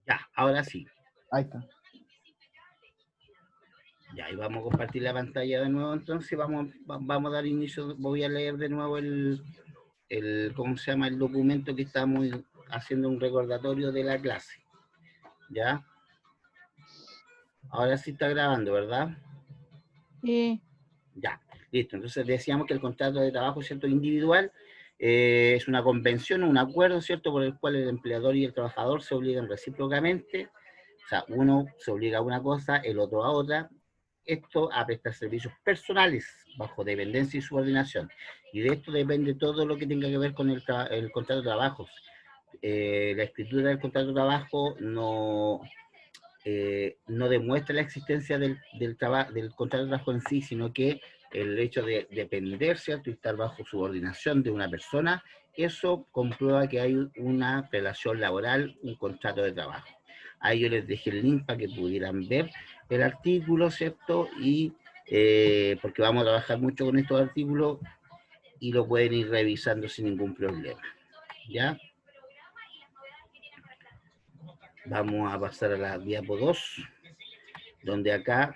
Ya, ahora sí. Ahí está. Ya, y vamos a compartir la pantalla de nuevo, entonces vamos a dar inicio, voy a leer de nuevo ¿cómo se llama? El documento que estamos haciendo un recordatorio de la clase. ¿Ya? Ahora sí está grabando, ¿verdad? Sí. Ya, listo. Entonces decíamos que el contrato de trabajo, ¿cierto? Individual es una convención, un acuerdo, ¿cierto? Por el cual el empleador y el trabajador se obligan recíprocamente. O sea, uno se obliga a una cosa, el otro a otra. Esto a prestar servicios personales bajo dependencia y subordinación. Y de esto depende todo lo que tenga que ver con el contrato de trabajo. La escritura del contrato de trabajo no demuestra la existencia del contrato de trabajo en sí, sino que el hecho de depender, ¿cierto? Y estar bajo subordinación de una persona, eso comprueba que hay una relación laboral, un contrato de trabajo. Ahí yo les dejé el link para que pudieran ver el artículo, ¿cierto? Y porque vamos a trabajar mucho con estos artículos y lo pueden ir revisando sin ningún problema. ¿Ya? Vamos a pasar a la diapo 2, donde acá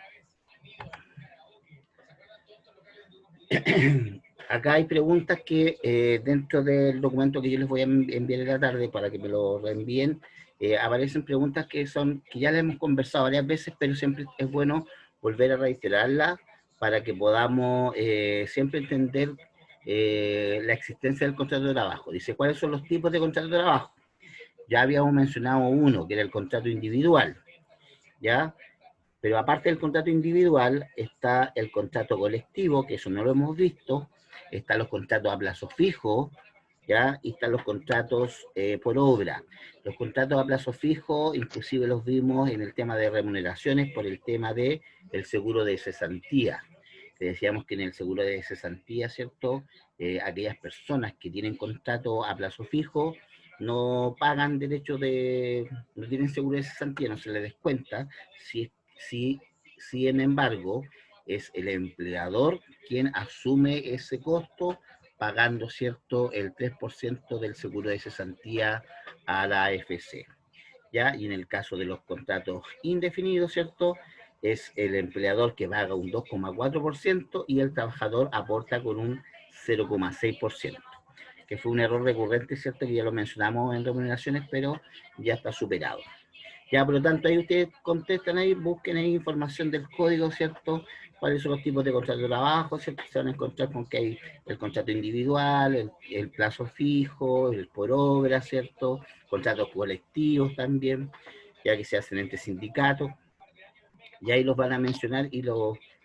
acá hay preguntas que dentro del documento que yo les voy a enviar en la tarde para que me lo reenvíen, aparecen preguntas que ya las hemos conversado varias veces, pero siempre es bueno volver a reiterarlas para que podamos siempre entender la existencia del contrato de trabajo. Dice, ¿cuáles son los tipos de contrato de trabajo? Ya habíamos mencionado uno, que era el contrato individual, ¿ya? Pero aparte del contrato individual, está el contrato colectivo, que eso no lo hemos visto, están los contratos a plazo fijo, ¿ya? Y están los contratos por obra. Los contratos a plazo fijo, inclusive los vimos en el tema de remuneraciones por el tema de el seguro de cesantía. Que decíamos que en el seguro de cesantía, ¿cierto? Aquellas personas que tienen contrato a plazo fijo no pagan no tienen seguro de cesantía, no se les descuenta si, sin embargo, es el empleador quien asume ese costo pagando, ¿cierto?, el 3% del seguro de cesantía a la AFC. ¿Ya? Y en el caso de los contratos indefinidos, ¿cierto?, es el empleador que paga un 2,4% y el trabajador aporta con un 0,6%, que fue un error recurrente, ¿cierto?, que ya lo mencionamos en remuneraciones, pero ya está superado. Ya, por lo tanto, ahí ustedes contestan ahí, busquen ahí información del código, ¿cierto? Cuáles son los tipos de contrato de trabajo, ¿cierto? Se van a encontrar con que hay el contrato individual, el plazo fijo, el por obra, ¿cierto? Contratos colectivos también, ya que se hacen entre sindicatos. Y ahí los van a mencionar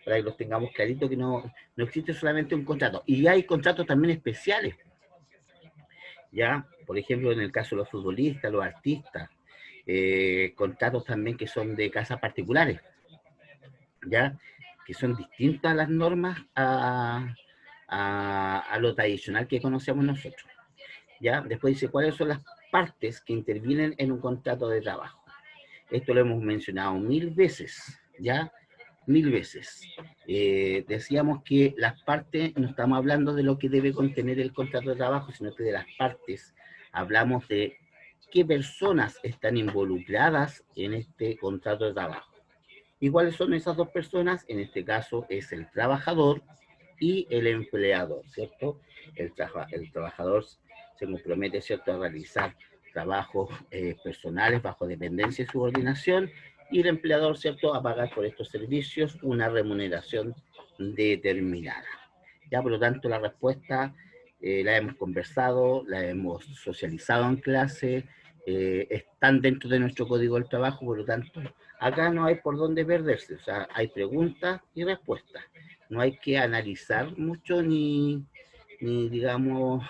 para que los tengamos clarito que no existe solamente un contrato. Y hay contratos también especiales, ¿ya? Por ejemplo, en el caso de los futbolistas, los artistas, contratos también que son de casas particulares, ¿ya? Que son distintas a las normas a lo tradicional que conocemos nosotros, ¿ya? Después dice, ¿cuáles son las partes que intervienen en un contrato de trabajo? Esto lo hemos mencionado 1000 veces, ¿ya? 1000 veces. Decíamos que las partes, no estamos hablando de lo que debe contener el contrato de trabajo, sino que de las partes. Hablamos de qué personas están involucradas en este contrato de trabajo. ¿Y cuáles son esas dos personas? En este caso es el trabajador y el empleador, ¿cierto? El trabajador se compromete, ¿cierto?, a realizar trabajos personales bajo dependencia y subordinación, y el empleador, ¿cierto?, a pagar por estos servicios una remuneración determinada. Ya, por lo tanto, la respuesta la hemos conversado, la hemos socializado en clase, están dentro de nuestro código del trabajo, por lo tanto, acá no hay por dónde perderse, o sea, hay preguntas y respuestas. No hay que analizar mucho ni digamos,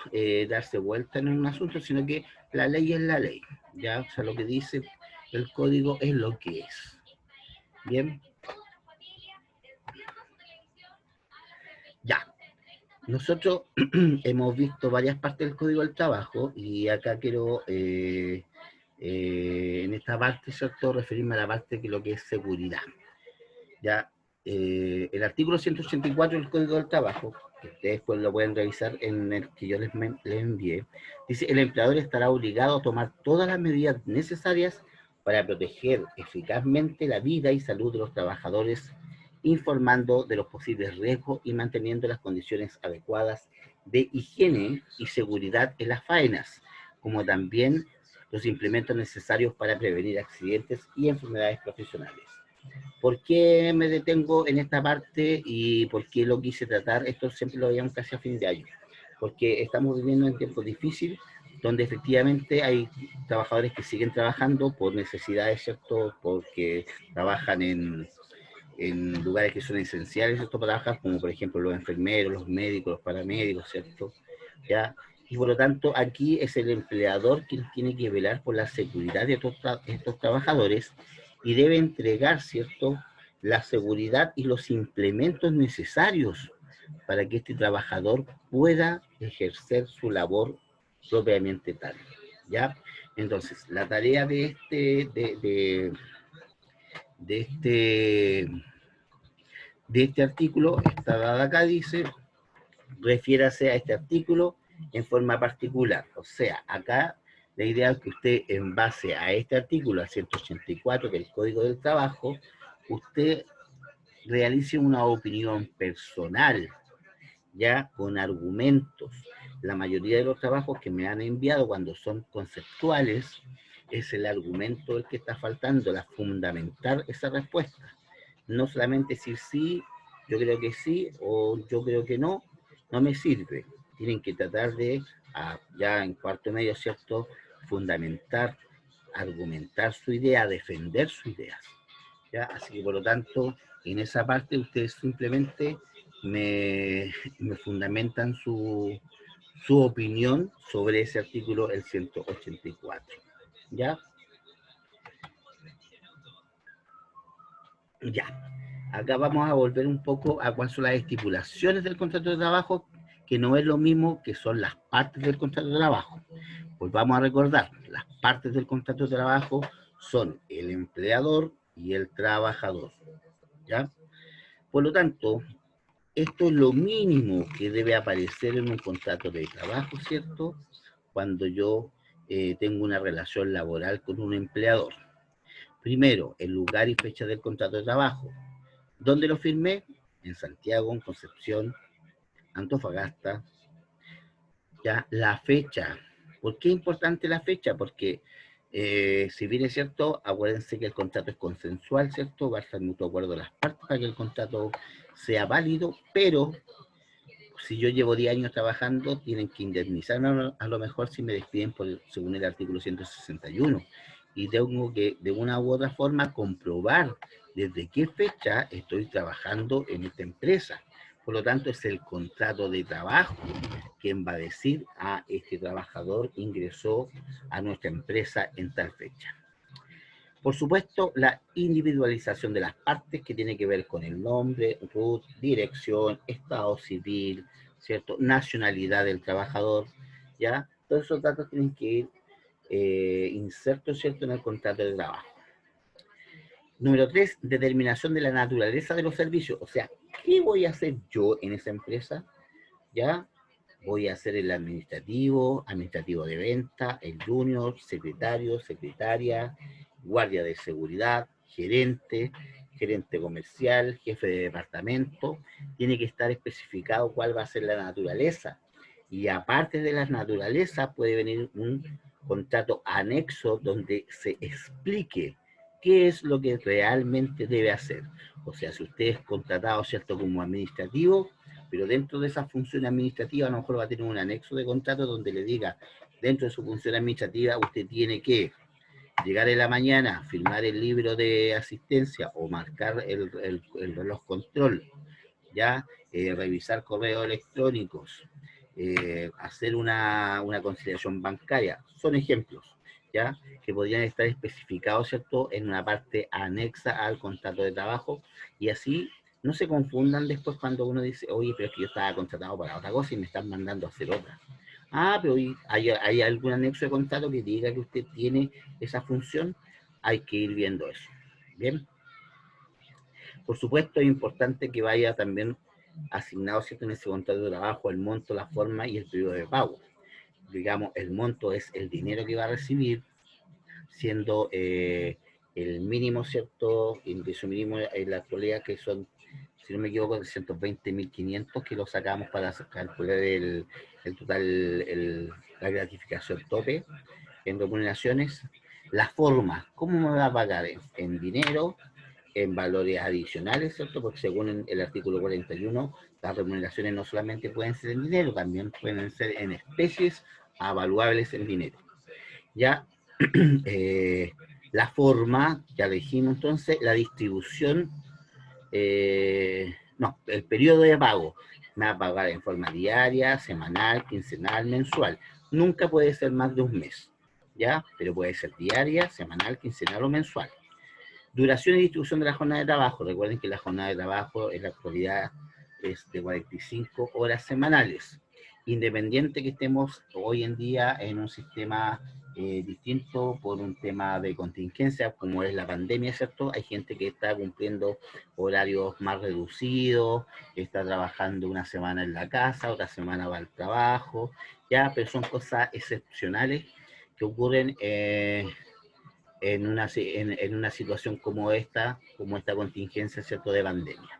darse vuelta en un asunto, sino que la ley es la ley, ¿ya? O sea, lo que dice el código es lo que es. Bien. Ya. Nosotros hemos visto varias partes del código del trabajo y acá quiero, en esta parte, ¿cierto?, referirme a la parte que lo que es seguridad. Ya, el artículo 184 del Código del Trabajo, que ustedes pues lo pueden revisar en el que yo les envié, dice, el empleador estará obligado a tomar todas las medidas necesarias para proteger eficazmente la vida y salud de los trabajadores, informando de los posibles riesgos y manteniendo las condiciones adecuadas de higiene y seguridad en las faenas, como también los implementos necesarios para prevenir accidentes y enfermedades profesionales. ¿Por qué me detengo en esta parte y por qué lo quise tratar? Esto siempre lo veíamos casi a fin de año, porque estamos viviendo en tiempos difíciles, donde efectivamente hay trabajadores que siguen trabajando por necesidades, ¿cierto? Porque trabajan en lugares que son esenciales, ¿cierto? Para trabajar, como por ejemplo los enfermeros, los médicos, los paramédicos, ¿cierto? ¿Ya? Y por lo tanto, aquí es el empleador quien tiene que velar por la seguridad de estos trabajadores y debe entregar, ¿cierto?, la seguridad y los implementos necesarios para que este trabajador pueda ejercer su labor propiamente tal. ¿Ya? Entonces, la tarea de este, de este artículo está dada acá, dice, refiérase a este artículo en forma particular. O sea, acá la idea es que usted, en base a este artículo, al 184, que es el Código del Trabajo, usted realice una opinión personal, ya con argumentos. La mayoría de los trabajos que me han enviado cuando son conceptuales, es el argumento el que está faltando, la fundamentar esa respuesta. No solamente decir sí, yo creo que sí, o yo creo que no, no me sirve. Tienen que tratar de, ya en cuarto medio, ¿cierto?, fundamentar, argumentar su idea, defender su idea. ¿Ya? Así que por lo tanto, en esa parte ustedes simplemente me fundamentan su opinión sobre ese artículo, el 184. ¿Ya? Ya. Acá vamos a volver un poco a cuáles son las estipulaciones del contrato de trabajo, que no es lo mismo que son las partes del contrato de trabajo. Pues vamos a recordar, las partes del contrato de trabajo son el empleador y el trabajador. ¿Ya? Por lo tanto, esto es lo mínimo que debe aparecer en un contrato de trabajo, ¿cierto? Cuando yo tengo una relación laboral con un empleador. Primero, el lugar y fecha del contrato de trabajo. ¿Dónde lo firmé? En Santiago, en Concepción, Antofagasta. Ya, la fecha. ¿Por qué es importante la fecha? Porque si bien es cierto, acuérdense que el contrato es consensual, ¿cierto? Va a estar mutuo acuerdo de las partes para que el contrato sea válido, pero si yo llevo 10 años trabajando, tienen que indemnizarme a lo mejor si me despiden según el artículo 161. Y tengo que, de una u otra forma, comprobar desde qué fecha estoy trabajando en esta empresa. Por lo tanto, es el contrato de trabajo quien va a decir, este trabajador ingresó a nuestra empresa en tal fecha. Por supuesto, la individualización de las partes, que tiene que ver con el nombre, RUT, dirección, estado civil, ¿cierto?, nacionalidad del trabajador, ¿ya? Todos esos datos tienen que ir insertos, ¿cierto?, en el contrato de trabajo. Número 3, determinación de la naturaleza de los servicios. O sea, ¿qué voy a hacer yo en esa empresa? ¿Ya? Voy a hacer el administrativo de venta, el junior, secretario, secretaria, guardia de seguridad, gerente, gerente comercial, jefe de departamento. Tiene que estar especificado cuál va a ser la naturaleza. Y aparte de la naturaleza puede venir un contrato anexo donde se explique qué es lo que realmente debe hacer. O sea, si usted es contratado, ¿cierto?, como administrativo, pero dentro de esa función administrativa a lo mejor va a tener un anexo de contrato donde le diga, dentro de su función administrativa usted tiene que llegar en la mañana, firmar el libro de asistencia o marcar el reloj control, ya revisar correos electrónicos, hacer una conciliación bancaria, son ejemplos, ya, que podrían estar especificados, ¿cierto?, en una parte anexa al contrato de trabajo, y así no se confundan después cuando uno dice, oye, pero es que yo estaba contratado para otra cosa y me están mandando a hacer otra. Pero hay algún anexo de contrato que diga que usted tiene esa función, hay que ir viendo eso. Bien. Por supuesto, es importante que vaya también asignado, ¿cierto?, en ese contrato de trabajo el monto, la forma y el periodo de pago. Digamos, el monto es el dinero que va a recibir, siendo el mínimo, ¿cierto? Ingreso mínimo en la actualidad, que son, si no me equivoco, 120.500, que lo sacamos para calcular el total, la gratificación tope en remuneraciones. La forma, ¿cómo me va a pagar? En dinero, en valores adicionales, ¿cierto? Porque según el artículo 41, las remuneraciones no solamente pueden ser en dinero, también pueden ser en especies avaluables en dinero. Ya, la forma, ya le dijimos entonces, la distribución, no, el periodo de pago, me va a pagar en forma diaria, semanal, quincenal, mensual. Nunca puede ser más de un mes, ¿ya? Pero puede ser diaria, semanal, quincenal o mensual. Duración y distribución de la jornada de trabajo. Recuerden que la jornada de trabajo en la actualidad es de 45 horas semanales. Independiente que estemos hoy en día en un sistema distinto por un tema de contingencia, como es la pandemia, ¿cierto? Hay gente que está cumpliendo horarios más reducidos, está trabajando una semana en la casa, otra semana va al trabajo, ya, pero son cosas excepcionales que ocurren en una situación como esta contingencia, ¿cierto?, de pandemia.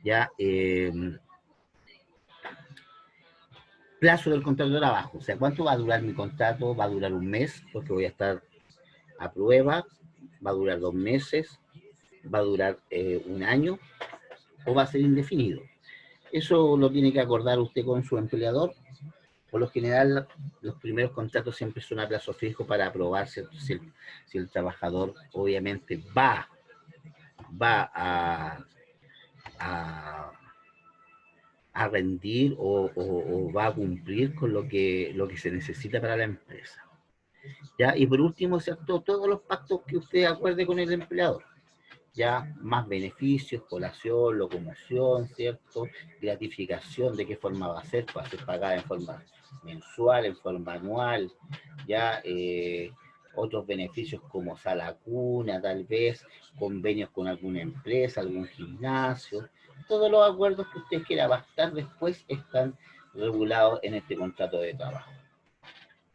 Ya, plazo del contrato de trabajo, o sea, ¿cuánto va a durar mi contrato? Va a durar un mes, porque voy a estar a prueba, va a durar 2 meses, va a durar un año, o va a ser indefinido. Eso lo tiene que acordar usted con su empleador. Por lo general, los primeros contratos siempre son a plazo fijo para aprobar si el trabajador obviamente va a, a rendir o va a cumplir con lo que se necesita para la empresa. ¿Ya? Y por último, ¿cierto? Todos los pactos que usted acuerde con el empleador. Ya, más beneficios, colación, locomoción, ¿cierto? Gratificación, de qué forma va a ser pagada en forma mensual, en forma anual, ya, otros beneficios como sala cuna, tal vez, convenios con alguna empresa, algún gimnasio, todos los acuerdos que usted quiera pactar después están regulados en este contrato de trabajo,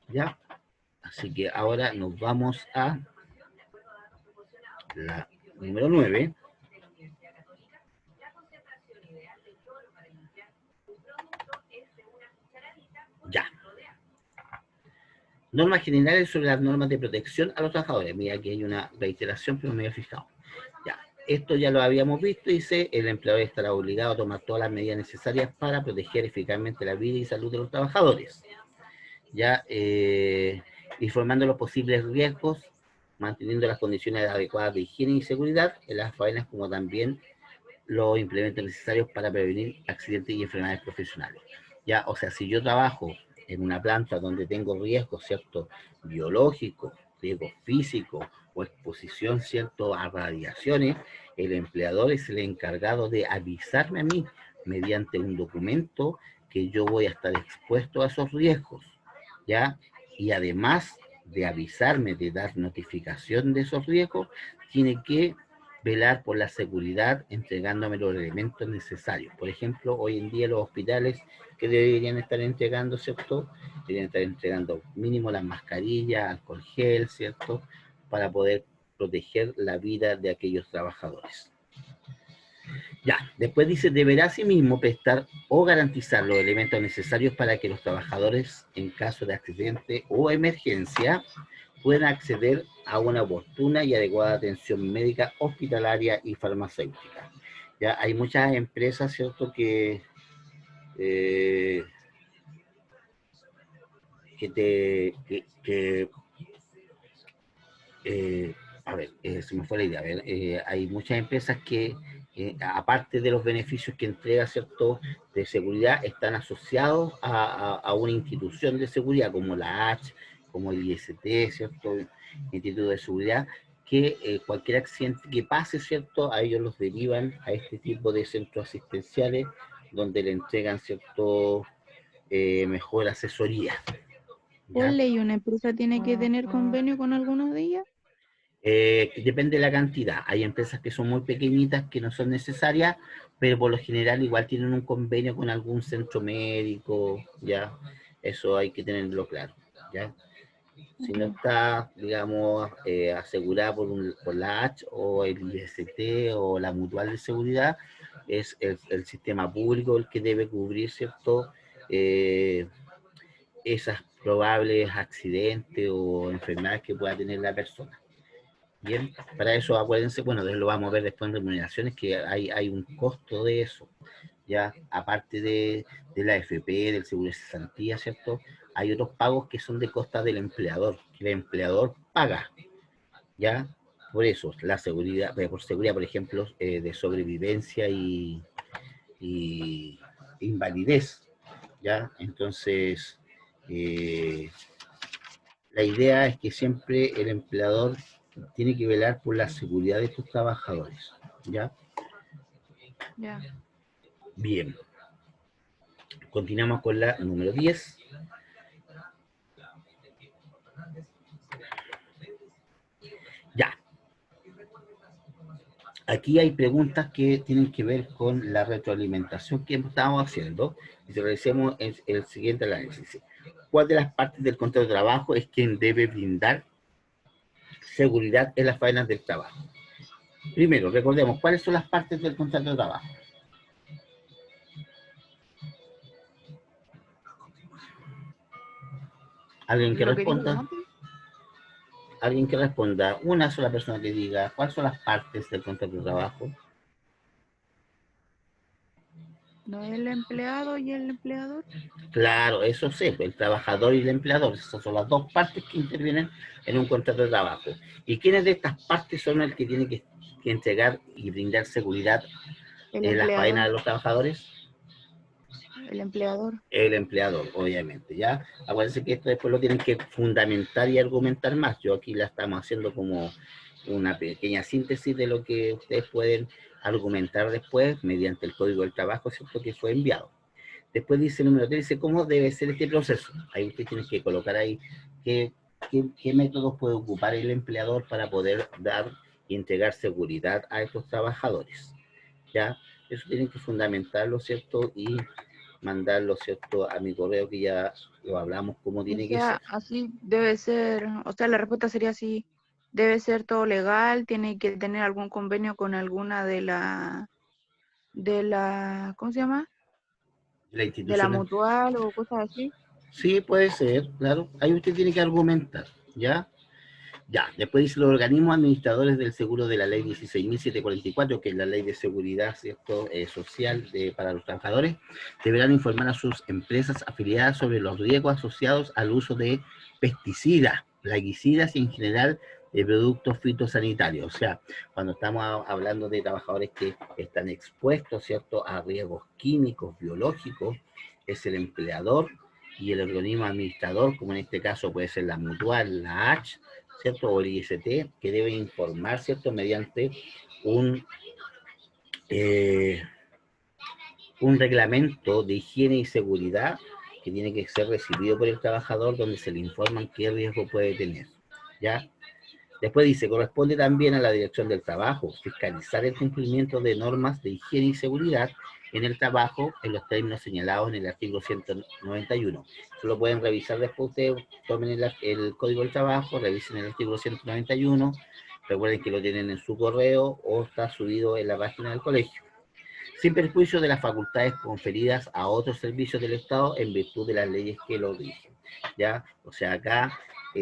¿ya? Así que ahora nos vamos a la número 9. Ya. Normas generales sobre las normas de protección a los trabajadores. Mira, aquí hay una reiteración, pero me había fijado. Ya. Esto ya lo habíamos visto, dice, el empleador estará obligado a tomar todas las medidas necesarias para proteger eficazmente la vida y salud de los trabajadores. Ya, informando los posibles riesgos, manteniendo las condiciones adecuadas de higiene y seguridad en las faenas, como también los implementos necesarios para prevenir accidentes y enfermedades profesionales. Ya, o sea, si yo trabajo en una planta donde tengo riesgos, ¿cierto?, biológicos, riesgos físicos o exposición, ¿cierto?, a radiaciones, el empleador es el encargado de avisarme a mí mediante un documento que yo voy a estar expuesto a esos riesgos, ¿ya? Y además de avisarme, de dar notificación de esos riesgos, tiene que velar por la seguridad entregándome los elementos necesarios. Por ejemplo, hoy en día los hospitales que deberían estar entregando, ¿cierto? Deberían estar entregando mínimo las mascarillas, alcohol gel, ¿cierto? Para poder proteger la vida de aquellos trabajadores. Ya, después dice, deberá asimismo prestar o garantizar los elementos necesarios para que los trabajadores, en caso de accidente o emergencia, puedan acceder a una oportuna y adecuada atención médica, hospitalaria y farmacéutica. Ya hay muchas empresas, ¿cierto?, eh, a ver, se me fue la idea. A ver, hay muchas empresas que, aparte de los beneficios que entrega, ¿cierto?, de seguridad, están asociados a una institución de seguridad, como la H, como el IST, ¿cierto?, Instituto de Seguridad, que cualquier accidente que pase, ¿cierto?, a ellos los derivan a este tipo de centros asistenciales, donde le entregan, ¿cierto?, mejor asesoría. ¿Por ¿Ya? ley una empresa tiene que tener convenio con algunos de ellas? Depende de la cantidad. Hay empresas que son muy pequeñitas que no son necesarias, pero por lo general igual tienen un convenio con algún centro médico, ¿ya? Eso hay que tenerlo claro, ¿ya? Si no está, digamos, asegurada por la H o el IST o la Mutual de Seguridad, es el sistema público el que debe cubrir, ¿cierto? Esas probables accidentes o enfermedades que pueda tener la persona. Bien, para eso acuérdense, bueno, lo vamos a ver después en remuneraciones, que hay un costo de eso, ya, aparte de la AFP, del seguro de cesantía, ¿cierto? Hay otros pagos que son de costa del empleador, que el empleador paga, ¿ya? Por eso, la seguridad, por seguridad, por ejemplo, de sobrevivencia y invalidez, ¿ya? Entonces, la idea es que siempre el empleador tiene que velar por la seguridad de sus trabajadores, ¿ya? Ya. Bien. Continuamos con la número 10. Ya. Aquí hay preguntas que tienen que ver con la retroalimentación que estamos haciendo. Y si realicemos el siguiente análisis. ¿Cuál de las partes del contrato de trabajo es quien debe brindar seguridad en las faenas del trabajo? Primero, recordemos, ¿cuáles son las partes del contrato de trabajo? ¿Alguien que Lo que dijo responda? antes, Alguien que responda, una sola persona que diga cuáles son las partes del contrato de trabajo. ¿no es el empleado y el empleador? Claro, eso sí, el trabajador y el empleador, esas son las dos partes que intervienen en un contrato de trabajo. ¿Y quiénes de estas partes son el que tiene que entregar y brindar seguridad El en las faenas empleador, de los trabajadores? el empleador. El empleador, obviamente, ¿ya? Acuérdense que esto después lo tienen que fundamentar y argumentar más. Yo aquí la estamos haciendo como una pequeña síntesis de lo que ustedes pueden argumentar después mediante el Código del Trabajo, ¿cierto?, que fue enviado. Después dice el número 3, dice cómo debe ser este proceso. Ahí usted tiene que colocar ahí qué métodos puede ocupar el empleador para poder dar y entregar seguridad a estos trabajadores. ¿Ya? Eso tienen que fundamentarlo, ¿cierto? Y mandarlo, ¿cierto?, a mi correo, que ya lo hablamos cómo O tiene que ser. sea, así debe ser, o sea, la respuesta sería así, debe ser todo legal, tiene que tener algún convenio con alguna ¿cómo se llama? La De la institución, mutual o cosas así. sí, puede ser, claro. Ahí usted tiene que argumentar, ¿ya? Ya, después dice los organismos administradores del seguro de la ley 16.744, que es la ley de seguridad, ¿cierto?, social para los trabajadores, deberán informar a sus empresas afiliadas sobre los riesgos asociados al uso de pesticidas, plaguicidas y en general de productos fitosanitarios. O sea, cuando estamos hablando de trabajadores que están expuestos, ¿cierto?, a riesgos químicos, biológicos, es el empleador y el organismo administrador, como en este caso puede ser la mutual, la H, ¿cierto?, o el IST, que debe informar, ¿cierto?, mediante un, eh, un reglamento de higiene y seguridad que tiene que ser recibido por el trabajador, donde se le informan qué riesgo puede tener, ¿ya? Después dice, corresponde también a la Dirección del Trabajo fiscalizar el cumplimiento de normas de higiene y seguridad en el trabajo en los términos señalados en el artículo 191. Eso lo pueden revisar después ustedes, tomen el Código del Trabajo, revisen el artículo 191, recuerden que lo tienen en su correo o está subido en la página del colegio, sin perjuicio de las facultades conferidas a otros servicios del Estado en virtud de las leyes que lo rigen, ¿ya? O sea, acá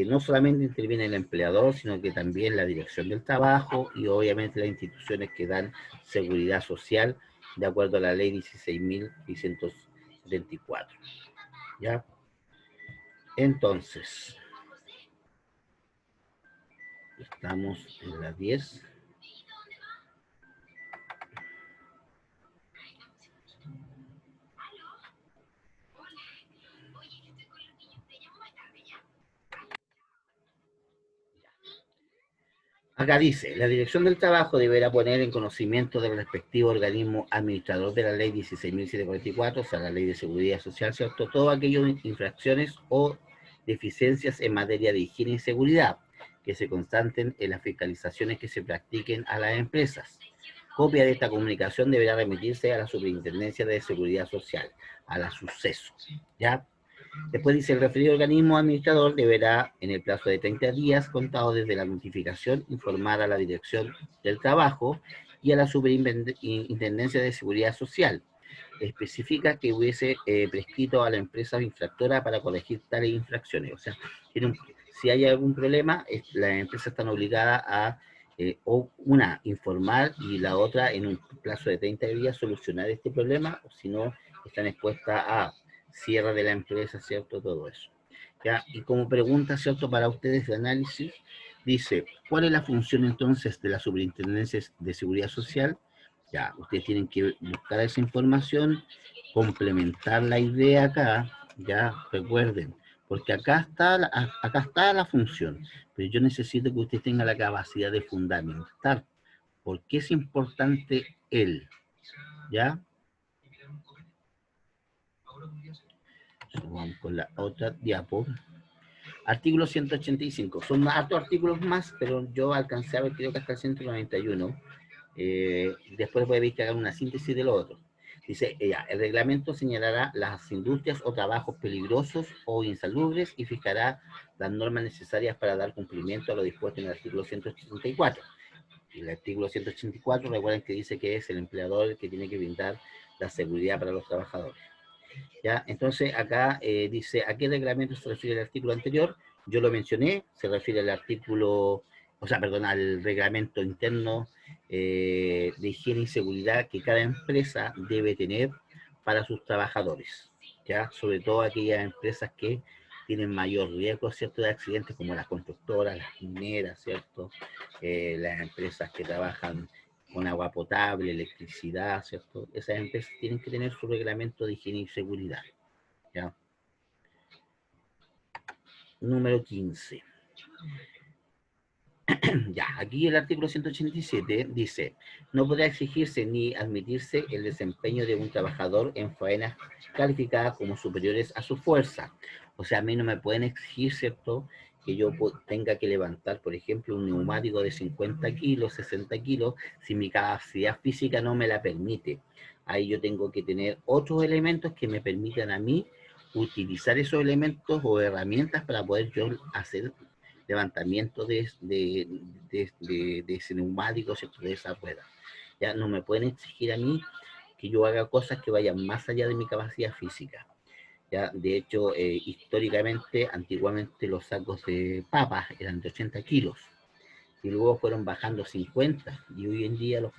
no solamente interviene el empleador, sino que también la Dirección del Trabajo y obviamente las instituciones que dan seguridad social de acuerdo a la ley 16.674, ¿ya? Entonces, estamos en la 10. Acá dice, la Dirección del Trabajo deberá poner en conocimiento del respectivo organismo administrador de la ley 16.744, o sea, la ley de seguridad social, ¿cierto?, todas aquellas infracciones o deficiencias en materia de higiene y seguridad que se constaten en las fiscalizaciones que se practiquen a las empresas. Copia de esta comunicación deberá remitirse a la Superintendencia de Seguridad Social, a la SUCESO, ¿ya? Después dice, el referido organismo administrador deberá, en el plazo de 30 días, contado desde la notificación, informar a la Dirección del Trabajo y a la Superintendencia de Seguridad Social. Especifica que hubiese prescrito a la empresa infractora para corregir tales infracciones. O sea, si hay algún problema, las empresas están obligadas a, o una, informar, y la otra, en un plazo de 30 días, solucionar este problema, o si no, están expuestas a cierre de la empresa, ¿cierto? Todo eso. ¿Ya? Y como pregunta, ¿cierto?, para ustedes de análisis, dice, ¿cuál es la función entonces de la Superintendencia de Seguridad Social? Ya, ustedes tienen que buscar esa información, complementar la idea acá, ya, recuerden, porque acá está la función, pero yo necesito que usted tenga la capacidad de fundamentar por qué es importante él, ¿ya? Vamos con la otra diapo. Artículo 185. Son hartos artículos más, pero yo alcancé a ver, creo que hasta el 191. Después voy a ver que hagan una síntesis de lo otro. Dice, el reglamento señalará las industrias o trabajos peligrosos o insalubres y fijará las normas necesarias para dar cumplimiento a lo dispuesto en el artículo 184. Y el artículo 184, recuerden que dice que es el empleador el que tiene que brindar la seguridad para los trabajadores. ¿Ya? Entonces, acá dice, ¿a qué reglamento se refiere el artículo anterior? Yo lo mencioné, se refiere al artículo, o sea, perdón, al reglamento interno de higiene y seguridad que cada empresa debe tener para sus trabajadores, ¿ya? Sobre todo aquellas empresas que tienen mayor riesgo, ¿cierto?, de accidentes, como las constructoras, las mineras, ¿cierto? Las empresas que trabajan con agua potable, electricidad, ¿cierto? Esas empresas tienen que tener su reglamento de higiene y seguridad, ¿ya? Número 15. Ya, aquí el artículo 187 dice, no podrá exigirse ni admitirse el desempeño de un trabajador en faenas calificadas como superiores a su fuerza. O sea, a mí no me pueden exigir, ¿cierto?, que yo tenga que levantar, por ejemplo, un neumático de 50 kilos, 60 kilos, si mi capacidad física no me la permite. Ahí yo tengo que tener otros elementos que me permitan a mí utilizar esos elementos o herramientas para poder yo hacer levantamiento de ese neumático, ¿cierto?, de esa rueda. Ya no me pueden exigir a mí que yo haga cosas que vayan más allá de mi capacidad física. Ya, de hecho, históricamente, antiguamente los sacos de papas eran de 80 kilos y luego fueron bajando 50, y hoy en día los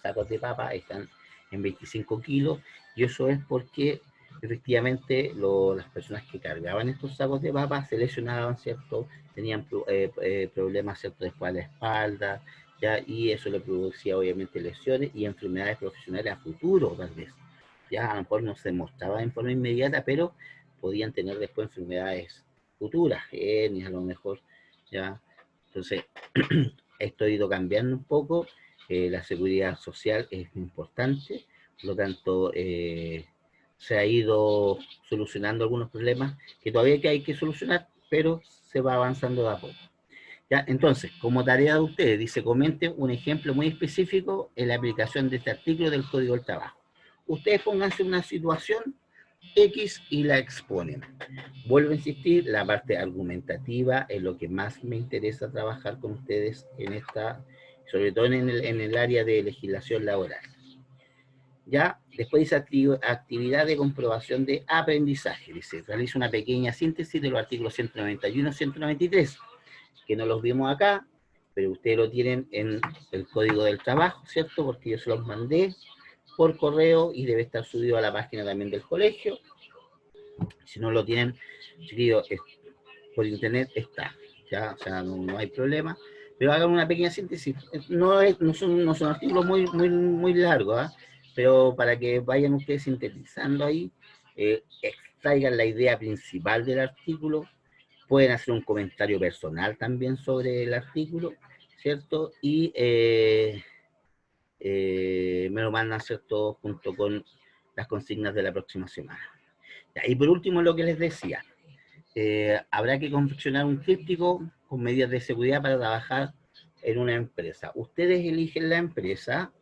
sacos de papa están en 25 kilos, y eso es porque efectivamente las personas que cargaban estos sacos de papa se lesionaban, ¿cierto? Tenían problemas, ¿cierto?, después de la espalda, ¿ya? Y eso le producía obviamente lesiones y enfermedades profesionales a futuro, tal vez. Ya a lo mejor no se mostraba en forma inmediata, pero podían tener después enfermedades futuras, hernias a lo mejor, ¿ya? Entonces, esto ha ido cambiando un poco, la seguridad social es importante, por lo tanto, se ha ido solucionando algunos problemas que todavía hay que solucionar, pero se va avanzando de a poco. ¿Ya? Entonces, como tarea de ustedes, dice, comenten un ejemplo muy específico en la aplicación de este artículo del Código del Trabajo. Ustedes pónganse una situación X y la exponen. Vuelvo a insistir, la parte argumentativa es lo que más me interesa trabajar con ustedes en esta, sobre todo en el área de legislación laboral. Ya, después dice actividad de comprobación de aprendizaje. Dice, realiza una pequeña síntesis de los artículos 191 y 193, que no los vimos acá, pero ustedes lo tienen en el Código del Trabajo, ¿cierto? Porque yo se los mandé por correo y debe estar subido a la página también del colegio. Si no lo tienen, chiquillos, por internet está, ¿ya? O sea, no hay problema. Pero hagan una pequeña síntesis. No son artículos muy largos, ¿eh? Pero para que vayan ustedes sintetizando ahí, extraigan la idea principal del artículo, pueden hacer un comentario personal también sobre el artículo, ¿cierto? Y me lo mandan, ¿cierto?, junto con las consignas de la próxima semana. Y por último, lo que les decía, habrá que confeccionar un tríptico con medidas de seguridad para trabajar en una empresa. Ustedes eligen la empresa,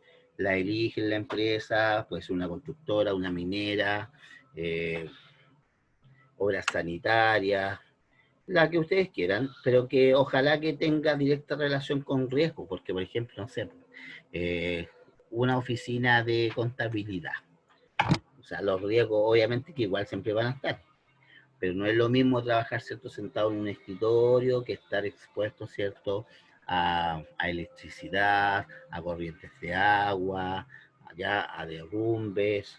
puede ser una constructora, una minera, obras sanitarias, la que ustedes quieran, pero que ojalá que tenga directa relación con riesgo, porque por ejemplo, no sé, eh, una oficina de contabilidad, o sea, los riesgos obviamente que igual siempre van a estar, pero no es lo mismo trabajar, ¿cierto?, sentado en un escritorio que estar expuesto, ¿cierto?, a electricidad, a corrientes de agua, allá a derrumbes,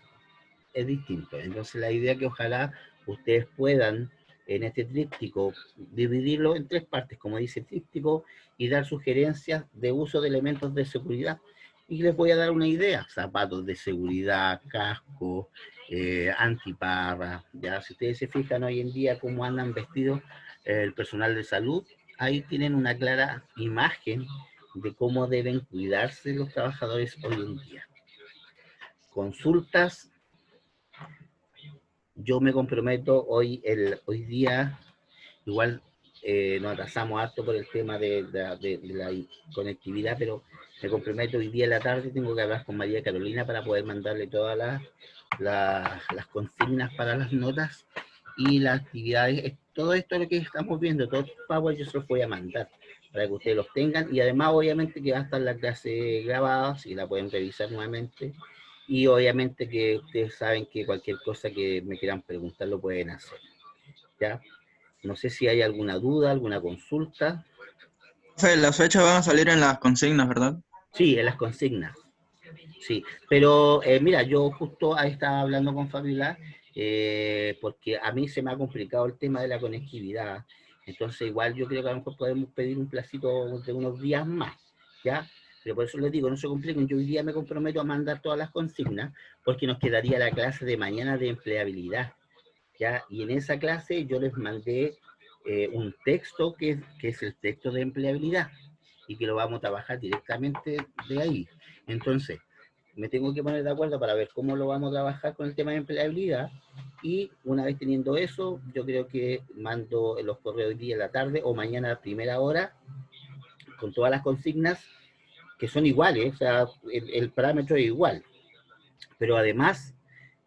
es distinto. Entonces la idea es que ojalá ustedes puedan en este tríptico dividirlo en tres partes, como dice el tríptico, y dar sugerencias de uso de elementos de seguridad. Y les voy a dar una idea: zapatos de seguridad, casco, antiparra. Ya, si ustedes se fijan hoy en día cómo andan vestidos el personal de salud, ahí tienen una clara imagen de cómo deben cuidarse los trabajadores hoy en día. Consultas, yo me comprometo hoy día, igual nos atrasamos harto por el tema de la conectividad, pero me comprometo hoy día en la tarde, tengo que hablar con María Carolina para poder mandarle todas las consignas para las notas y las actividades. Todo esto es lo que estamos viendo, todo el Power yo se los voy a mandar para que ustedes los tengan, y además obviamente que va a estar la clase grabada, si la pueden revisar nuevamente. Y obviamente que ustedes saben que cualquier cosa que me quieran preguntar lo pueden hacer, ¿ya? No sé si hay alguna duda, alguna consulta. Profe, las fechas van a salir en las consignas, ¿verdad? Sí, en las consignas. Sí, pero mira, yo justo ahí estaba hablando con Fabiola, porque a mí se me ha complicado el tema de la conectividad. Entonces igual yo creo que a lo mejor podemos pedir un placito de unos días más, ¿ya? Pero por eso les digo, no se compliquen, yo hoy día me comprometo a mandar todas las consignas, porque nos quedaría la clase de mañana de empleabilidad, ¿ya? Y en esa clase yo les mandé un texto que es el texto de empleabilidad, y que lo vamos a trabajar directamente de ahí. Entonces, me tengo que poner de acuerdo para ver cómo lo vamos a trabajar con el tema de empleabilidad, y una vez teniendo eso, yo creo que mando los correos hoy día en la tarde o mañana a primera hora con todas las consignas que son iguales, o sea, el parámetro es igual, pero además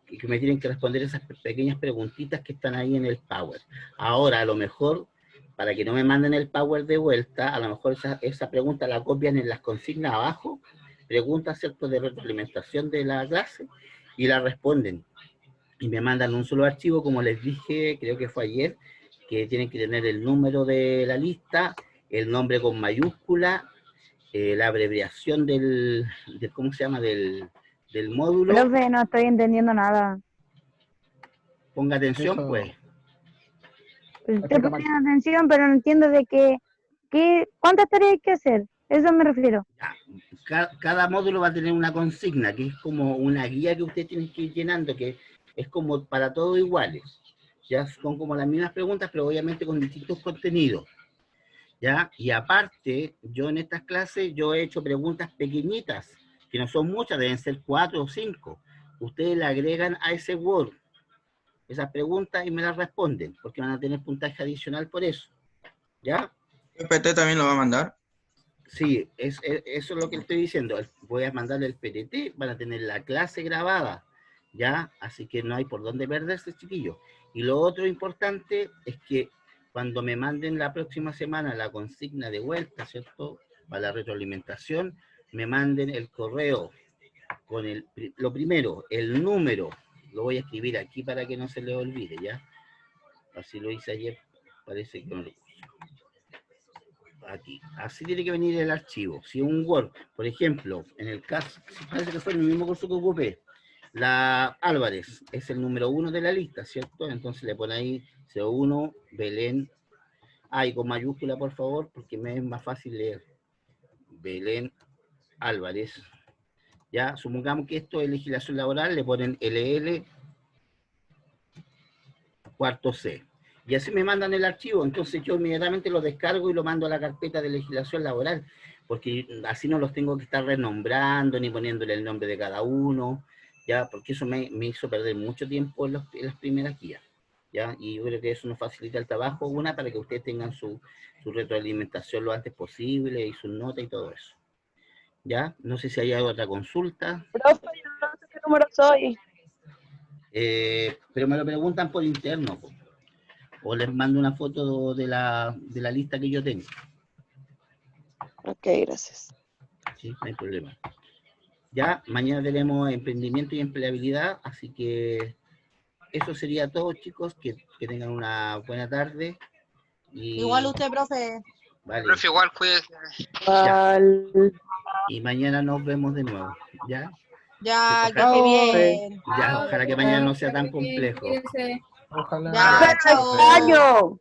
que me tienen que responder esas pequeñas preguntitas que están ahí en el Power. Ahora, a lo mejor, para que no me manden el Power de vuelta, a lo mejor esa pregunta la copian en las consignas abajo, preguntas, ¿cierto?, de retroalimentación de la clase, y la responden. Y me mandan un solo archivo, como les dije, creo que fue ayer, que tienen que tener el número de la lista, el nombre con mayúscula, la abreviación ¿cómo se llama?, del módulo. Profe, no estoy entendiendo nada. Ponga atención, Eso, pues. Estoy poniendo atención, pero no entiendo de cuántas tareas hay que hacer. Eso me refiero. Cada módulo va a tener una consigna, que es como una guía que usted tiene que ir llenando, que es como para todos iguales. Ya son como las mismas preguntas, pero obviamente con distintos contenidos. ¿Ya? Y aparte, yo en estas clases, yo he hecho preguntas pequeñitas, que no son muchas, deben ser 4 o 5. Ustedes le agregan a ese Word esas preguntas y me las responden, porque van a tener puntaje adicional por eso. ¿Ya? ¿PPT también lo va a mandar? Sí, eso es lo que estoy diciendo. Voy a mandarle el PTT, van a tener la clase grabada, ¿ya? Así que no hay por dónde perderse, chiquillos. Y lo otro importante es que cuando me manden la próxima semana la consigna de vuelta, ¿cierto?, para la retroalimentación, me manden el correo con lo primero, el número. Lo voy a escribir aquí para que no se le olvide, ¿ya? Así lo hice ayer, parece que no lo puse. Aquí, así tiene que venir el archivo. Si un Word, por ejemplo, en el caso, parece que fue en el mismo curso que ocupé, la Álvarez es el número 1 de la lista, ¿cierto? Entonces le pone ahí 01 Belén, y con mayúscula, por favor, porque me es más fácil leer. Belén Álvarez. Ya, supongamos que esto es legislación laboral, le ponen LL cuarto C. Y así me mandan el archivo, entonces yo inmediatamente lo descargo y lo mando a la carpeta de legislación laboral, porque así no los tengo que estar renombrando ni poniéndole el nombre de cada uno, ya, porque eso me hizo perder mucho tiempo en las primeras guías, ya, y yo creo que eso nos facilita el trabajo, para que ustedes tengan su retroalimentación lo antes posible y sus notas y todo eso, ya. No sé si hay otra consulta. Profe, no sé qué número soy. Pero me lo preguntan por interno, O les mando una foto de la lista que yo tengo. Ok, gracias. Sí, no hay problema. Ya, mañana tenemos emprendimiento y empleabilidad, así que eso sería todo, chicos. Que tengan una buena tarde. Y, Igual usted, profe. vale, Profe, igual cuídese. ya. Al- Y mañana nos vemos de nuevo. ¿Ya? Ya, que Ojalá, esté bien. ya, ojalá que mañana no sea tan complejo. Ya, Profe, lo chao. extraño.